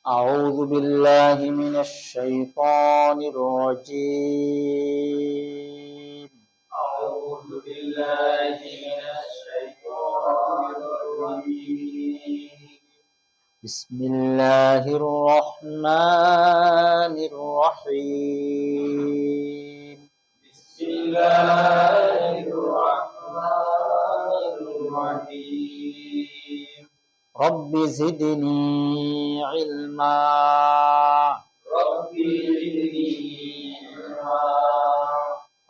أعوذ بالله من الشيطان الرجيم. أعوذ بالله من الشيطان الرجيم. بسم الله الرحمن الرحيم. بسم الله الرحمن الرحيم. رب زدني علما. رب زدني علما.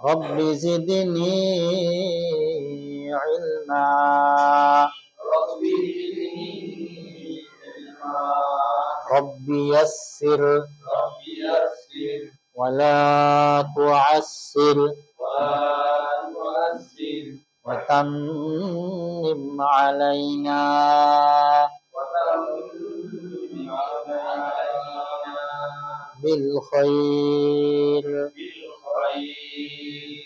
رب زدني علما. رب زدني علما. رب يسر رب يسر ولا تعسر ولا تؤثر وتمم علينا وتمم علينا بالخير. بالخير.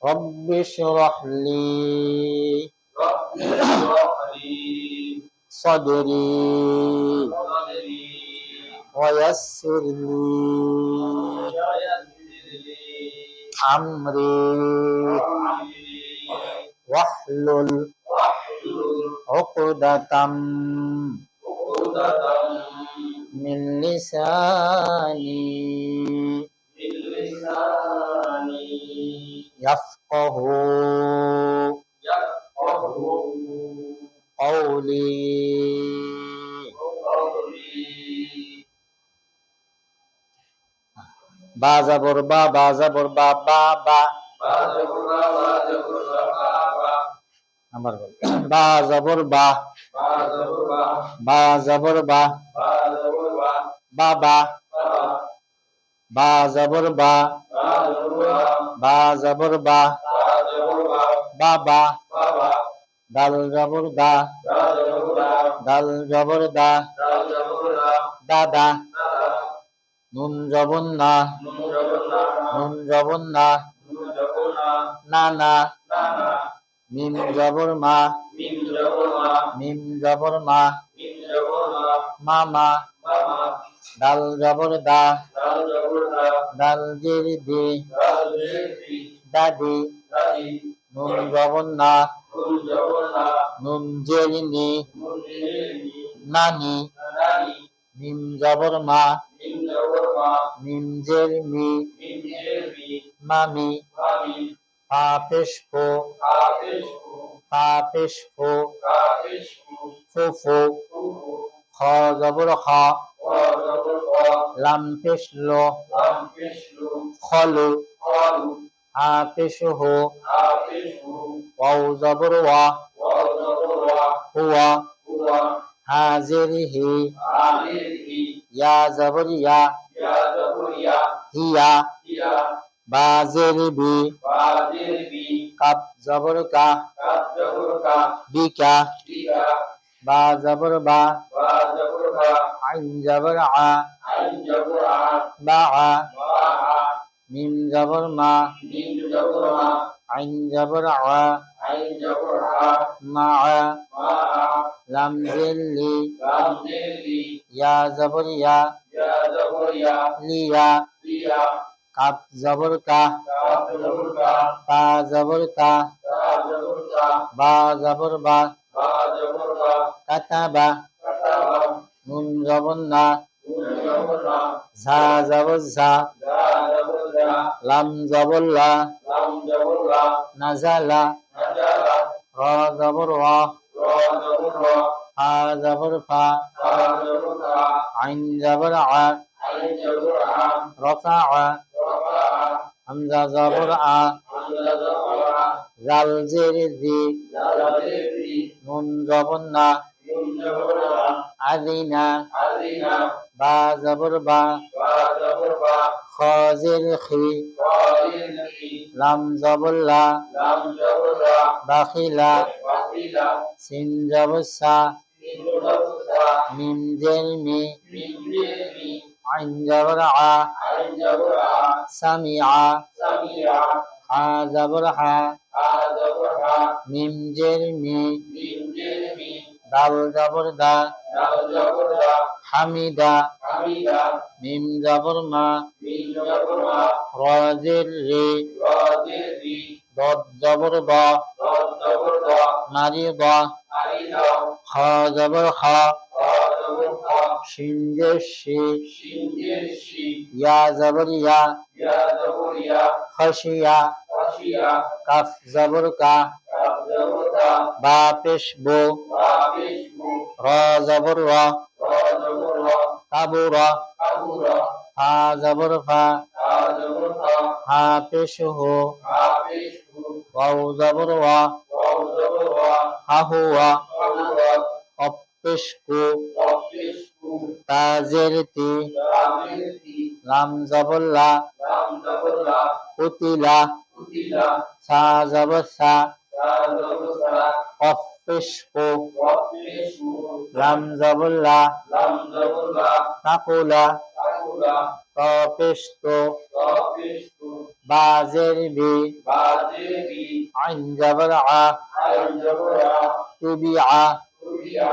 رب اشرح لي رب اشرح لي صدري صدري ويسر لي ويسر لي أمري أمري واحلل واحلل عقدة عقدة من لساني من لساني يفقه يفقه قولي. قولي. বা যাবর বা যাবর বা বা বাজবুরা বাজবুরা বাবা আমার বল বা যাবর বা বাজবুরা যাবর বা বাজবুরা বাবা বাবা বা যাবর বা বাজবুরা যাবর বা বাজবুরা বাবা বাবা দাল যাবর দা বাজবুরা দাল যাবর দা বাজবুরা দাদা দাদা নুন যাবন না নুজবনা নুন যাবন না নুজবনা নানা নানা মিম যাবর মা মিম জবনা মিম যাবর মা মিম জবনা মামা মামা দাল যাবর দা দাল জবনা দাল জের দে দাল জেরি দাদি দাদি নুন যাবন না নুন জবনা নুন জের নি নুন জেরি নানি নানি মিম যাবর মা মিম জবনা মিম জের মি মিম জেরি মামি মামি ফা পেশ ফো কাফিশু ফা পেশ ফো কাফিশু ফুফু ফুফু খ যাবর খা ওয়া জবর লাম পেশ লো লাম ফিশু খলু qalu হা পেশ হো কাফিশু ওয়াও যাবর ওয়া ওয়া জবর ওয়া হুয়া হুয়া হা জের হি আলিহি ইয়া যাবর ইয়া ya zaburiya হিয়া hiya বা জের বি badirbi কাপ যাবর কা kaf zabur ka বিকা bika বা যাবর বা ba zabur ka আইন যাবর আ ain zabur a বা আ ma'a মিম যাবর মা min zabur ma আইন যাবর আ ain zabur a মা ma'a লাম জের লি lam nili ইয়া যাবর ইয়া ya zaburiya লিয়া liya কাপ যাবর কা kaf zabur ka তা যাবর তা ta zabur ka বা যাবর বা ba zabur ka কাতাবা kataba নুন যাবর না nun zabur na ঝা যাবর ঝা za zabur za লাম যাবর লা lam zabur la নাজালা najala র যাবর ওয়া ra zabur ra ফা যাবর ফা fa zabur ka আইন যাবর আ ain zabur a রফা rafa'a Hamza যাবর a hamza zabur a জাল জের জি zalati নুন যাবর না nun zabur na Adina alina বা যাবর বা ba zabur ba খ জের খি qalini লাম যাবর লা lam zabur ra বাখিলা wasila সিন যাবর সা min zabur sa মিম জের মি min jimi আইন যাবর আ ain zabur a সামিআ sami'a Ha যাবর Ha ha zabur ha মিম জের মি min jimi দাল জবর দা দাল জবর দা হামিদা হামিদা মিম জবর মা মিম জবর মা র জের রে রা জের রি দদ জবর দ দাল জবর দা মারি দ আরিদা খ জবর খা খা জবর খা শিন জের শি শিন জের শি ইয়া জবর ইয়া ইয়া জবর ইয়া খশিয়া খাশিয়া কাফ জবর কা কাফ জবর কা বা পেশ বো বা পেশ বু র জবর র রা জবর রা কাবুরা কাবুরা ফা জবর ফা ফা জবর ফা হা পেশ হো হা পেশ হু ওয়াও জবর ওয়া ওয়াও জবর ওয়া হাহুয়া কাবুরা কফ পেশ কু কফ পেশ কু তা জের তি রা জের তি লাম জবর লা লাম জবর লা কুতিলা কুতিলা সা জবর সা সা জবর সা কফ পেশ কু কফ পেশ কু লাম জবর লা লাম জবর লা তাকুলা কাকুলা ত পেশ তো কা পেশ কু বা জের বি বা জের বি আইন জবর আ আইন জবর আ তুবিআ কুবিয়া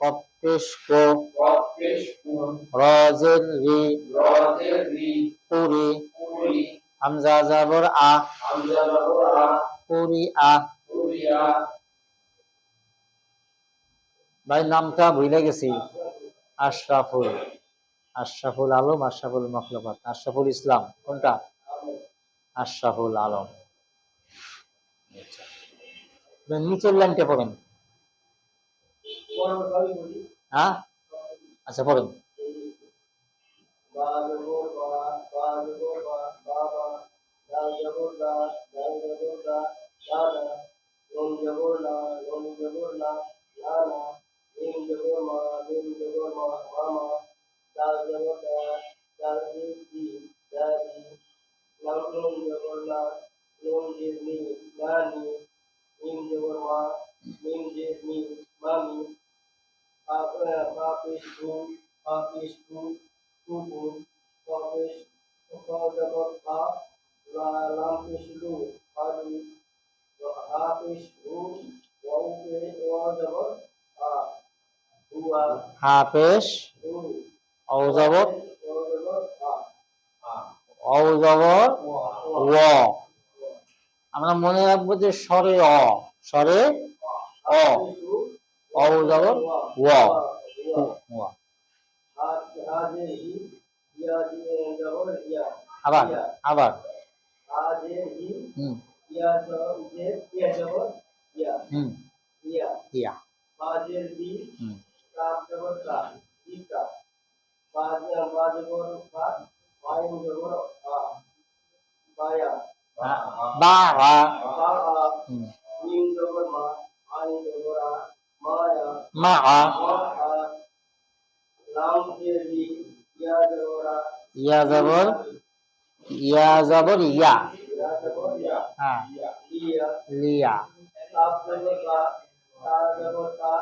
কফ পেশ কু কফ পেশ কু র জের রি রা জের রি পুরি পুরি হামজা জবর আ হামজা জবর আ পুরি আ কুবিয়া ভাই নামটা ভুলে গেছি আশরাফুল আশরাফুল আলম আশরাফুল মখলুকাত আশরাফুল ইসলাম কোনটা আশরাফুল আলম আচ্ছা। নিচের লাইনটা পড়েন হ্যাঁ আচ্ছা পড়েন বা জবর বা বা জবর বা বাবা দাল জবর দা দাল জবর দা দাদা নুন জবর না নুন জবর না নানা মিম জবর মা মিম জবর মা মামা দাল জবর দা দাল দি দাদি লাম নুন জবর না নুন জির নি নানি মিম জবর মা মিম জির মি মামি পাপিস টু টুকু পাপিস জবর পা লাম পিস লু আলু হাপিস হু ওয়াও জবর আ হুয়া হাফেজ হু ও জবর ওয়াও জবর আ ও জবর ওয়া ও আমরা মনে রাখবো যে স্বরে অ স্বরে অ ও জবর ওয়া ওয়া হাজে হি ইয়া জবর ইয়া আবার আবার হাজে হি হুম ইয়া জবর ইয়া হুম ইয়া ইয়া হাজে হি হুম কাফ জবর কা ইকা বা জবর ফা আইন জবর আ বায়া বা বা হুম মিম জবর মা আইন জবর আ মায়া মা লাম জেরি ইয়া জবর আ ইয়া জবর ইয়া জবর ইয়া ইয়া জবর ইয়া হ্যাঁ ইয়া লিয়া কাফ জবর কা তা জবর তা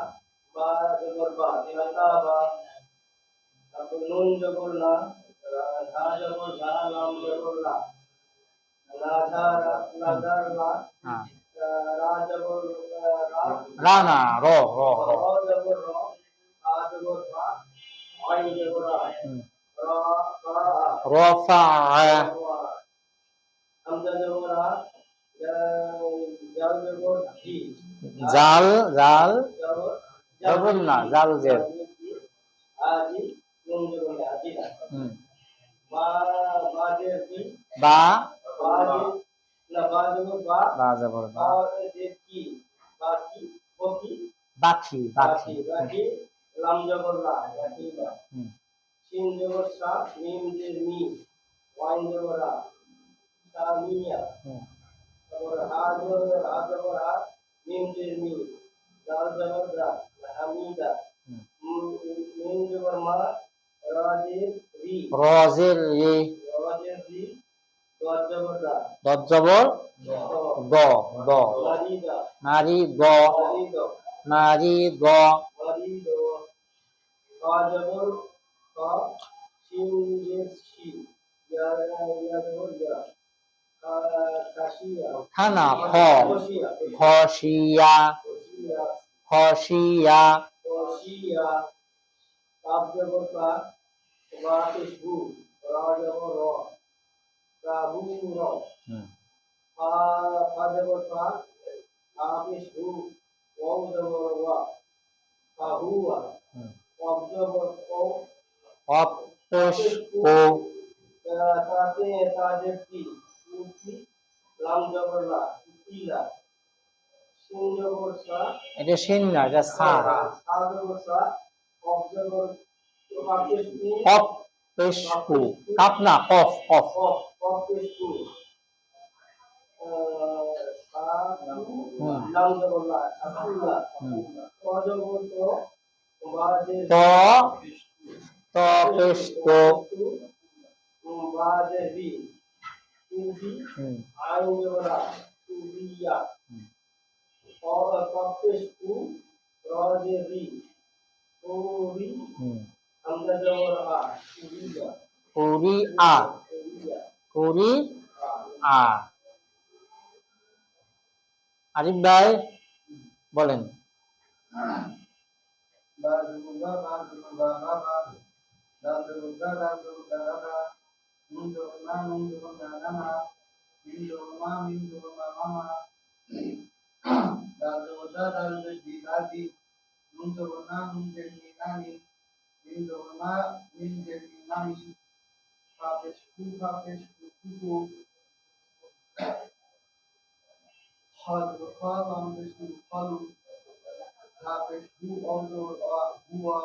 বা জবর বা তা বা তারপর নুন জবর না ধা জবর ধা লাম জবর লা লাজার লা হ্যাঁ রা জবর রা রানা র র র র জবর র আ জবর ফা আইন জবর আ হুম রা কা রফা হামজা জবর আ জাল জবর জি জাল জাল জবর জবর না জাল জের আজি নুন জবর আজি হুম বা বাজে জি বা বাজে না বা জবর বা বা জবর বা বাজে কি বাকি বকি বাকি বাকি বাকি লাম জবর লা বাকি বা হুম শিন জবর সা মিম জের মি ওয়াইন জবর আ সামিয়া হুম তারপর হা জবর হা মিম জের মি দাল জবর দা হামিদা মিম জবর মা রা জের রি রজের রে রা জের রি দল জবর দা দদ জবর দ দ মারিদা নারী গ মারিদ নারী গ মারিদ কা জবর কা শিন জের শি ইয়া জবর ইয়া কাশিয়া খানা খ খসিয়া খসিয়া খসিয়া খসিয়া কাশিয়া কাপ জবর কা বা পেশ বু রা জবর র কাবু র হুম ফা ফা জবর ফা হা পেশ হু ওয়াও জবর ওয়া কাহুয়া হুম কফ জবর ক অপ পেশ ও তাতে তাজের টি উতি লাম জবর লা উতিলা শিন জবর সা এটা শিন না, এটা সা। সা জবর সা কফ জবর কাপেশ কু অপ পেশ কু, কাপ না, কফ কফ। কফ কফ পেশ কু সা হুম লাম জবর লা আকুলা হুম ত জবর তো বাজে ত ত পেশ তো। বাজে বি তুবি হুম আইন জবর আ তুবিয়া হুম কফ পেশ কু রাজে বি তুবি হুম হামজা জবর আ তুবিয়া কুরি আ, তুবিয়া কুরি আ। আরিফ ভাই বলেন। বাজুবা বাজুবা বাবা দাজুবা দাজুবা দাদা মুজুবা মুজুবা দাদা মিজুবা মিজুবা মামা দাজুবা দাজুবি দাদি মুজুবা মুজুবি নানি মিজুবা মিজুবি নানি কাপেশ কুকু খাদ আমদেশ খালু কাপেশ হু অজর হুয়া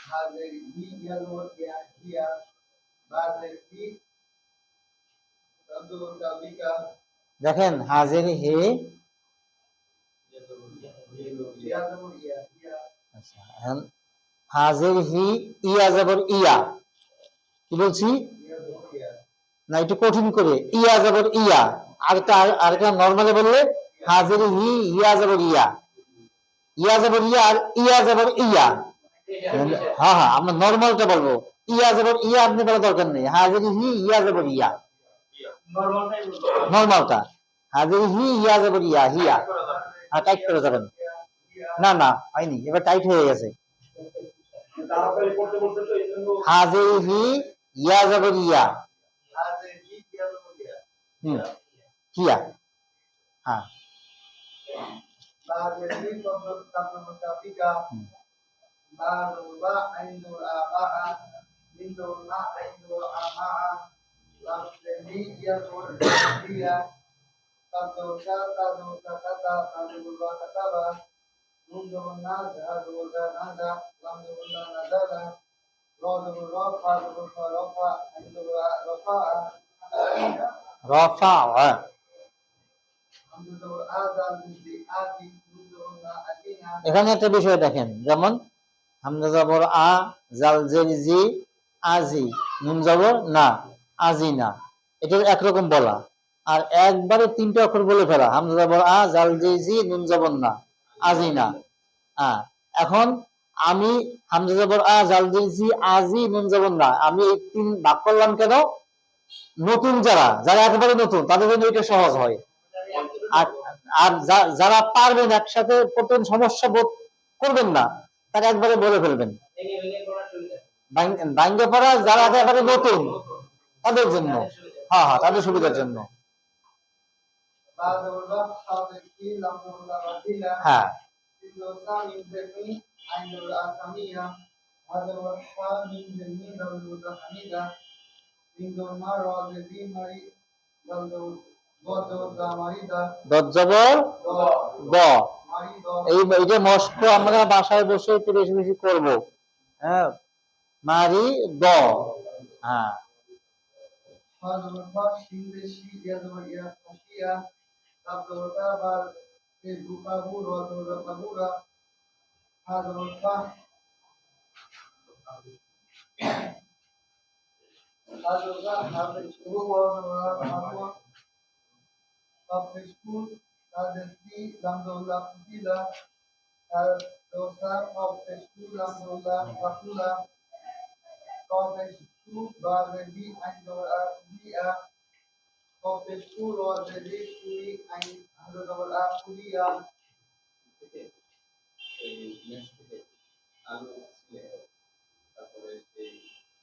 হাজের হি ইয়াজর ইয়া হিয়া বাজের হি দাজুর দাবিকা দেখেন হাজির হে, ইয়াজর ইয়া হিয়া আচ্ছা এখন হাজির হি ইয়া যাবর ইয়া, কি বলছি ইয়াজর ইয়া না, একটু কঠিন করে ইয়া যাবর ইয়া। আরেকটা নরমালি বললে হাজির হি ইয়া যাবর ইয়া, ইয়া যাবর ইয়া আর ইয়া যাবর ইয়া। হ্যাঁ হ্যাঁ, আমরা নরমালটা বলবো, ইয়া যাবর ইয়া আপনি বলার দরকার নেই। হাজির হি ইয়া যাবর ইয়া, নরমালটাই বলবো নরমালটা হাজির হি ইয়া যাবর ইয়া হিয়া। আর টাইট করে যাবেন। না না হয়নি, এবার টাইট হয়ে গেছে। তাড়াতাড়ি পড়তে বলছে তো এইজন্য হাজির হি ইয়া যাবর ইয়া, হাজের হি ইয়াজর ইয়া হুম হিয়া, হ্যাঁ বাজের হি কবর কাবর দাবিকা হুম বাজুবা আইনুর আবাআ মিজুর মা আইনুর আমাআ লামজেহি ইয়াজর হিয়া কাজুকা কাজুকা কাতা কাজুবা কাতাবা মুজুবা নাযা নাযা লামজুবা নাযালা রাজুর রাফা জবর রাফা আইনুর রাফা রফা হ্যাঁ। জবর আযাল বিজি আতি মুজুবা আতিনা এখানে একটা বিষয় দেখেন, যেমন হামজা যাবর আ, জাল জের জি, আজি, নুন যাবর না, আজি না, এটা একরকম বলা। আর একবারে তিনটা অক্ষর বলে ফেলা, হামজা যাবর আ, জাল জের জি, নুন যাবর না, আজি না। এখন আমি হামজা যাবর আ, জাল জের জি, আজি, নুন যাবর না, আমি এই তিন ভাগ করলাম কেন? নতুন যারা একেবারে নতুন তাদের জন্য এটা সহজ হয়। আর আর যারা পারবেন একসাথে প্রথম সমস্যা বোধ করবেন না, তারা একবারে বলে ফেলবেন। ভেঙে ভেঙে পড়ার সুবিধা ভাঙ্গে পড়া যারা একেবারে নতুন তাদের জন্য, হ্যাঁ হ্যাঁ তাদের সুবিধার জন্য। বাজুবা হাজের হি লামজুবা বাতিলা হ্যাঁ সিদোসা মিন জামি আইনুর আসামিয়া হাজর হা মিন জামি দাউদা হামিদা মিজুর মা রাজবি মারি দাউদা গজদা মারিদা দজ্জবর দ দ, মারিদা এইটা মস্ক আমরা বাসায় বসে একটু বেশি বেশি করবো। হ্যাঁ মারি দ, হ্যাঁ হাজর ফা শিন দেশি ইয়াজর ইয়া খাশিয়া তাবদা বাল ফেসবুকা বু রাজুরা কাবুরা হাজর ফা হাজরগা হাজর শুরু ওয়া School, Radesti, Lamdullah Putila, Dosa of the school, Lamdullah Patula, of the school, Bazabi, and Dora Pulia, of the school, or the Puri, and Handador Pulia. আলু ছিলে, তারপরে সেই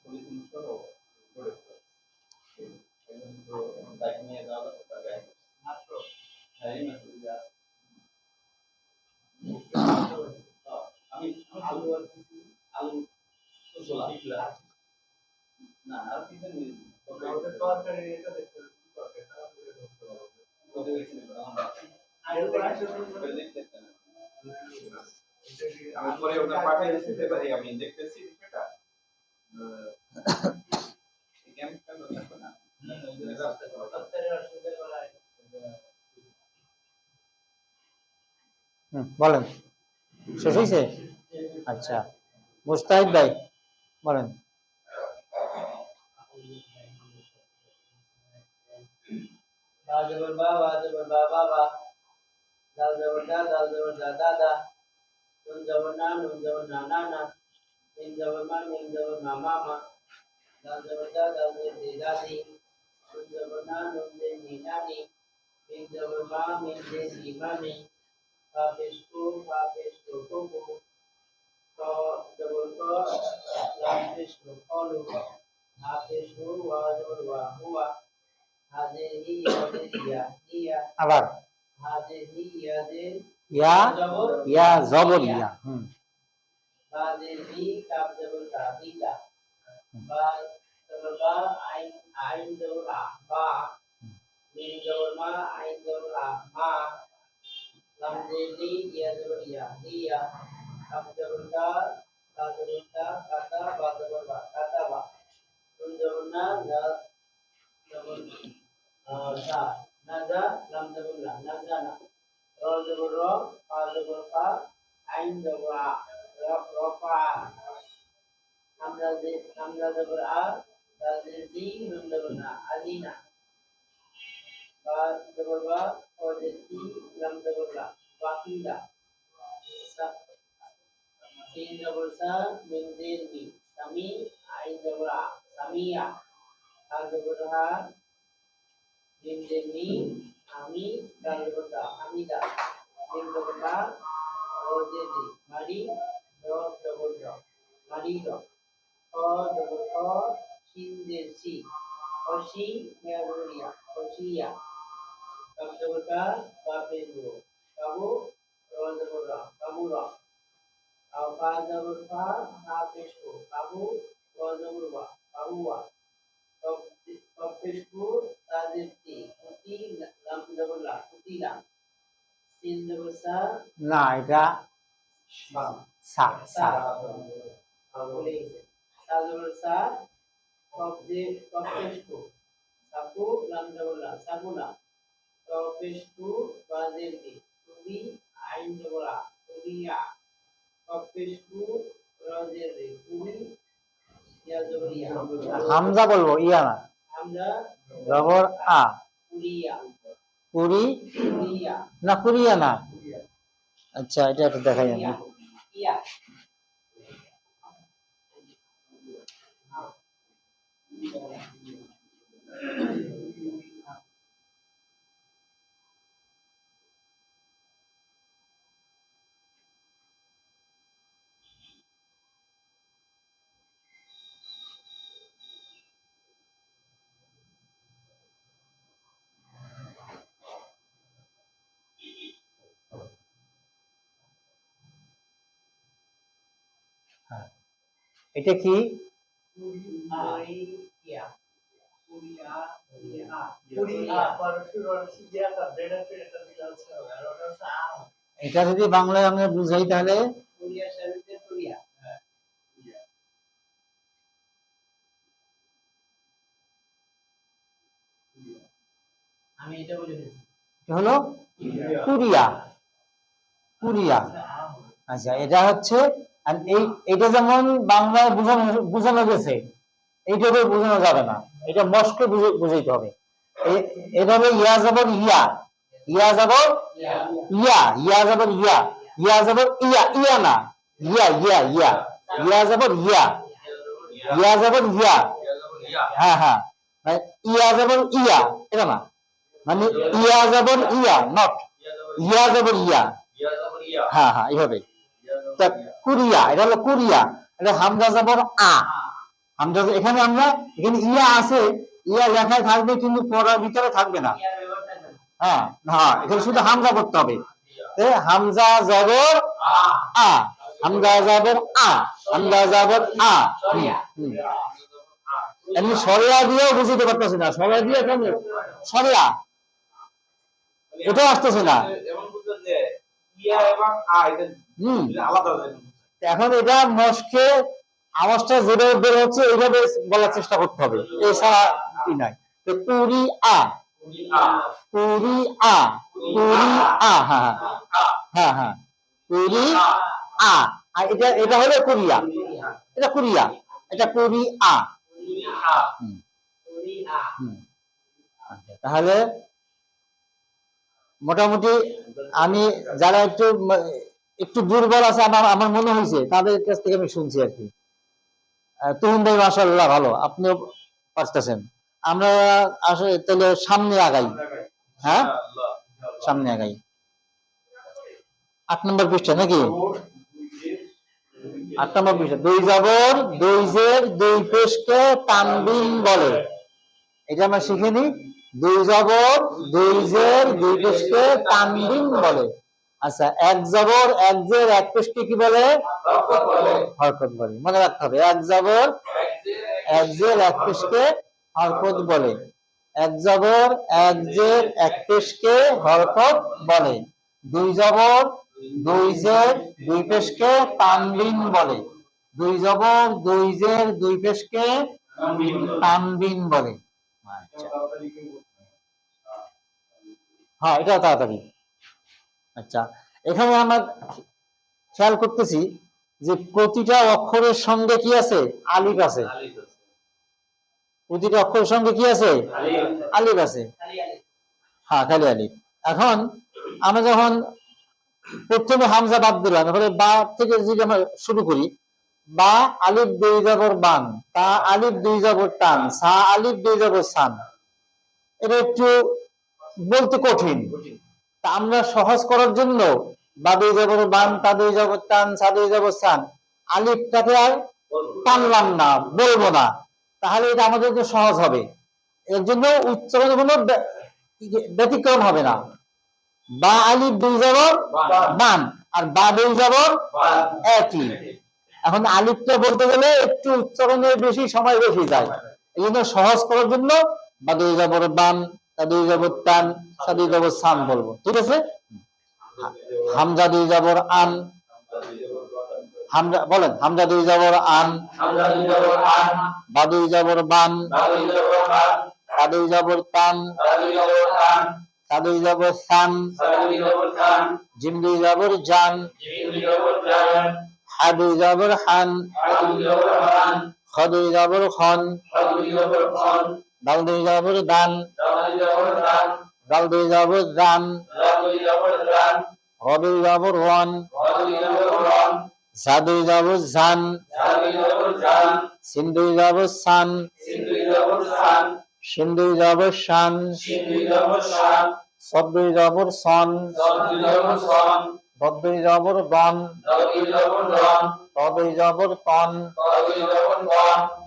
পলিথিন সহ গড়ে তুলেছে। এখন তো তাকে নিয়ে যাওয়া যাচ্ছে তাকে মাত্র হ্যাঁ এই মাত্র যে আছে। আমি আলু আর কিছু আলু ছোলা না আর কিছু নেই তরকারি এটা দেখতে আমি পরে ওটা পাঠিয়ে দিচ্ছি, এবারে আমি দেখতেছি বিষয়টা। কেমন থাকবে না বলেন, শেষ হয়েছে? আচ্ছা, মুস্তাহিদ ভাই বলেন। বা জবর বা, বা জবর বা, বাবা, দাল জবর দা, দাল জবর দা, দাদা, নুন জবর না, নুন জবর না, নানা, মিম জবর মা, মিম জবর মা, মামা, দাল জবর দা, দাল জবর দে, দাদি, নুন জবর না, নুন দে, নি, নানি, মিম জবর মা, মিম দে, নি, মামি, ফা পেশ কু, কুকু, ক জবর ক, লাম পেশ কু, কলু, হা পেশ হু, ওয়া জবর ওয়া, হুয়া, হাজিহি ইয়াজিয়া, ইয়া, আবার হাজিহি ইয়াজিন, ইয়া, জবর ইয়া জবর ইয়া। হাজিহি কাব জবর কা, বিকা, বা জবর বা, আইন আইন জবর আ, বা, মিম জবর মা, আইন জবর আ, মা, লাম জেলি ইয়া জবর ইয়া, ইয়া, কাব জবর কা, কা জবর কা, কাতা, বা জবর বা, কাতাবা, নুন জবর না, না জবর না, নাজা, লাম জবর না, নাজানা, র জবর র, ফা জবর ফা, আইন জবর আ, রফা, হামজা জবর আ, দাল জের জি, নুন জবর না, আজিনা, বা জবর বা, ও জের কি, লাম জবর লা, ওয়াকিলা, সিন জবর সা, মিম জের মি, সামি, আইন জবর আ, সামিয়া, হা জবর হা, মিম জের মি, আমি, দাল জবর দা, হামিদা, মিম জবর মা, র জের রি, মারি, র জবর র, মারি র, ক জবর ক, শিন জের সি, খসি, ইয়া জবর ইয়া, খসিয়া, কাব জবর কা, বা পেশ গু, কাবু, র জবর রা, কাবুরা, আও ফা জবর ফা, হা পেশ গু, কাবু, র জবর ওয়া, কাবুয়া, কব পেশ গু, তা জের তি, কুতি, লাম জবর লা, কুতিলা, সিন জবর সা, না, এটা সা সা। বলে গেছে, সা জবর সা, কব যে কব পেশ গু, সাকু, লাম জবর লা, সাকুলা, কব পেশ গু, বা জের বি, তুবি, আইন জবর আ, তুবিয়া, কব পেশ গু, র জের রে, তুবি, ইয়া জবর ইয়া, হামজা বলবো, ইয়া না। হামজা জবর আ, কুরিয়া, কুরি কুরিয়া, না, কুরিয়া না। আচ্ছা, এটা একটু দেখাই আমি। ইয়া, এটা কি? কুরিয়া, কুরিয়া, এটা যদি বাংলায় আমরা বুঝাই তাহলে কুরিয়া শরীফে কুরিয়া, আমি এটা বলে ফেলছি, এটা হলো কুরিয়া, কুরিয়া। আচ্ছা, এটা হচ্ছে, আর এটা যেমন বাংলায় বোঝানো গেছে, এইটাকে বোঝানো যাবে না, এটা মস্কে বুঝাইতে হবে। এভাবে ইয়া যাবর ইয়া, ইয়া যাবর ইয়া, ইয়া যাবর ইয়া, ইয়া যাবর ইয়া, ইয়া না, ইয়া ইয়া ইয়া, ইয়া যাবর ইয়া, ইয়া যাবর ইয়া, হ্যাঁ হ্যাঁ, ইয়া যাবর ইয়া, এটা না, মানে ইয়া যাবর ইয়া, নট ইয়া যাবর ইয়া, হ্যাঁ হ্যাঁ, এইভাবে তা কুরিয়া, এটা হলো কুরিয়া, এটা হামজা জবর আ, হামজা, এখানে আমরা এখানে ইয়া আছে, ইয়া লেখায় থাকবে কিন্তু পড়ার ভিতরে থাকবে না। হ্যাঁ হ্যাঁ, এখানে শুধু হামজা করতে হবে। হামজা জবর আ, হামজা জবর আ, হামজা জবর আ। এমনি সরিয়া দিয়েও বুঝতে পারতেছি না, সরিয়া দিয়ে কেমন সরিয়া, এটাও আসতেছে না। এখন এটা মস্কে আওয়াজটা যেভাবে বের হচ্ছে এইভাবে বলার চেষ্টা করতে হবে, এছাড়া কি নাই। তো পুরি আ, পুরি আ, পুরি আ, হ্যাঁ হ্যাঁ হ্যাঁ, পুরি আ। আর এটা এটা হলো কোরিয়া, এটা কোরিয়া, এটা পুরি আ। আচ্ছা, তাহলে মোটামুটি আমি যারা একটু একটু দুর্বল আছে আমার আমার মনে হয়েছে তাদের কাছ থেকে আমি শুনছি আর কি। তুহিন ভাই মাশাআল্লাহ ভালো, আপনিও পারতেছেন। আমরা আসলে তাহলে সামনে আগাই, হ্যাঁ সামনে আগাই। 8 নম্বর পৃষ্ঠা নাকি? 8 নম্বর পৃষ্ঠা। দুই জবর দুই জের দুই পেশকে তানবিন বলে, এটা আমরা শিখিনি। দুই জবর দুই জের দুই পেশকে তানবিন বলে। আচ্ছা, এক জবর এক জের এক পেশকে কি বলে? হরকত বলে। মনে রাখতে হবে, এক জবর এক জের এক পেশকে হরকত বলে, এক জবর এক জের এক পেশকে হরকত বলে। দুই জবর দুই জের দুই পেশকে তানবিন বলে, দুই জবর দুই জের দুই পেশকে তানবিন বলে। আচ্ছা, হ্যাঁ এটা তাড়াতাড়ি। আচ্ছা, এখানে আমরা খেয়াল করতেছি যে প্রতিটা অক্ষরের সঙ্গে কি আছে? আলিফ আছে। প্রতিটা অক্ষরের সঙ্গে কি আছে? আলিফ আছে। হ্যাঁ, খালি আলিফ। এখন আমরা যখন প্রথমে হামজা বাদ দিলাম, এখানে বা থেকে যদি আমরা শুরু করি, বা আলিফ দুই জবর বান, তা আলিফ দুই জবর টান, সা আলিফ দুই জবর সান। এটা একটু বলতে কঠিন, তা আমরা সহজ করার জন্য বা দুই জবর বান, তা দুই জবর টান, সা দুই জবর সান, আলিফটাকে আর টানলাম না, বলবো না, তাহলে এটা আমাদের জন্য সহজ হবে। এর জন্য উচ্চারণে কোনো ব্যতিক্রম হবে না। বা আলিফ দুই জবর বান আর বা দুই জবর একই। এখন আলিফটা বলতে গেলে একটু উচ্চারণে বেশি সময় বেশি যায়, এই জন্য সহজ করার জন্য বা দুই জবর বান, তা দুই জবর টান, সা দুই জবর সান বলবো। ঠিক আছে? হামজা দুই জবর আন, হামজা বলেন, হামজা দুই জবর আন, বা দুই জবর বান, তা দুই জবর টান, সা দুই জবর সান, জিম দুই জবর জান, হা দুই জবর হান, খ দুই জবর খন, দাল দুই জবর দান, দাল দুই জবর দান, র দুই জবর রন, ঝা দুই জবর ঝান, সিন দুই জবর সান, শিন দুই জবর শান, সদ দুই জবর সন, দদ দুই জবর দন, ত দুই জবর তন,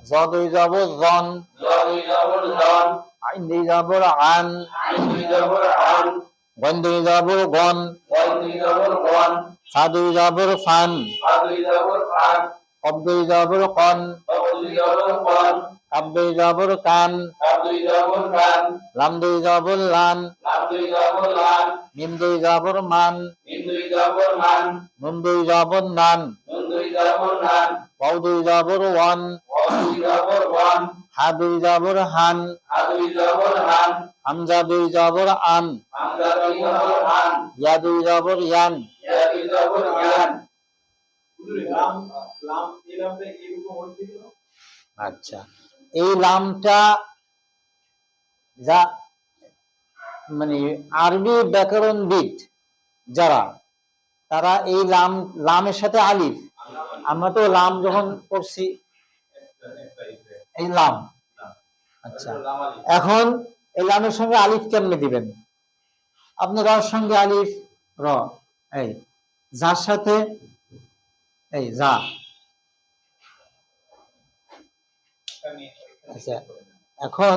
জ দুই জবর জন, আইন দুই জবর আন, গন দুই জবর গন, ফা দুই জবর ফান, কব দুই জবর কন, কাব দুই জবর কান, লাম দুই জবর লান, মিম দুই জবর মান, নুন দুই জবর নান, ওয়াও দুই জবর ওয়ান, হা দুই জবর হান, হামজা দুই জবর আন, ইয়া দুই জবর ইয়ান। আচ্ছা, এই লামটা যা মানে আরবি ব্যাকরণবিদ যারা, তারা এই লাম, লামের সাথে আলিফ, আমরা তো লাম যখন পড়ছি এই লাম। আচ্ছা, এখন এই লামের সঙ্গে আলিফ কেমনে দিবেন? আপনি রর সঙ্গে আলিফ, র, এই যার সাথে এই যা। আচ্ছা এখন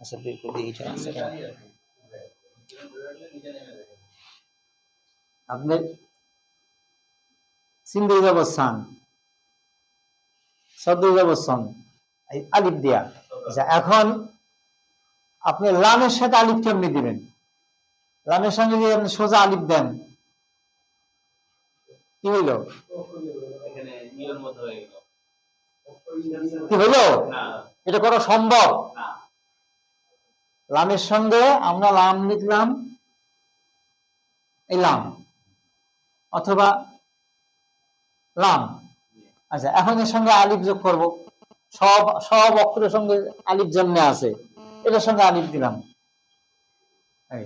আচ্ছা বের করে দিই, এটা আছে না। আপনি সিন্ধু অবস্থান সদর অবস্থান এই আলিফ দিয়া। আচ্ছা এখন আপনি লামের সাথে আলিফ কেমনি দিবেন? লামের সঙ্গে যদি আপনি সোজা আলিফ দেন কি হইল? এখানে নিয়ম মতো হয়ে গেল। কি হইল? না এটা করা সম্ভব? না, লামের সঙ্গে আমরা লাম লিখলাম, এই লাম অথবা লাম। আচ্ছা এখন এর সঙ্গে আলিফ যোগ করব, সব সব অক্ষরের সঙ্গে আলিফ যেমনে আছে এটার সঙ্গে আলিফ দিলাম, এই